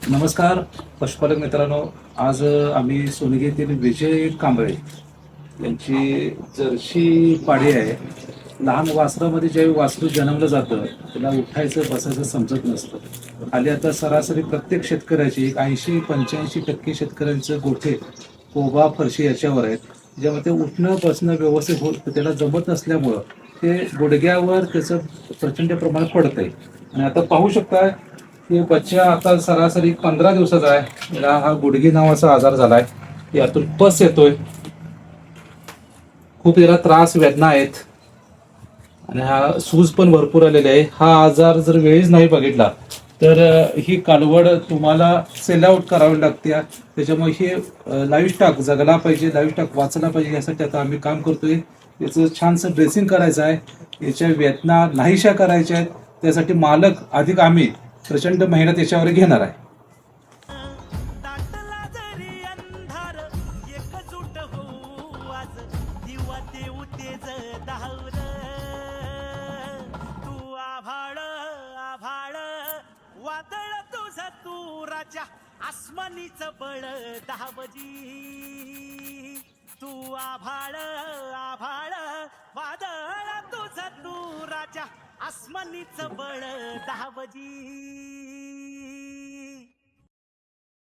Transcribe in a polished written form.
नमस्कार पशुपालक मित्रांनो. आज आम्ही सोनगी येथील विजय कांबळे यांची जर्सी पाडी आहे. लहान वासरामध्ये ज्यावेळी वासरू जन्मलं जातं त्याला उठायचं बसायचं समजत नसतं. खाली आता सरासरी प्रत्येक शेतकऱ्याची 80-85% शेतकऱ्यांचं गोठे कोबा फरशी याच्यावर आहेत, ज्यामध्ये ते उठणं बसणं व्यवस्थित होत त्याला जमत नसल्यामुळं ते गुडघ्यावर त्याचं प्रचंड प्रमाणात पडत आहे. आणि आता पाहू शकता हे बच्चा आता सरासरी 15 दिवसाचा आहे. याला हा गुडघे नावाचा आजार झालाय. यातून पस येतोय, खूप याला त्रास वेदना आहेत आणि हा सूज पण भरपूर आलेले आहे. हा आजार जर वेळीच नाही बघितला तर ही कालवड तुम्हाला सेल आउट करावी लागते. त्याच्यामुळे हे लाईव्ह स्टॉक जगला पाहिजे, लाईव्ह स्टॉक वाचला पाहिजे, यासाठी आता आम्ही काम करतोय. याचं छानसं ड्रेसिंग करायचं आहे, याच्या वेदना नाहीशा करायच्या आहेत. त्यासाठी मालक अधिक आम्ही प्रचंड मेहनत याच्यावर घेणार आहे. दाटला जरी अंधार एकजूट होऊ आज दिवा देऊ तेज धावर तू आभाळ आभाळ वादळ तुझ तू राजा आसमानीच बळ दहावजी तू आभाळ आभाळ वादळ तुझ तू राजा आसमानीच बळ दहावजी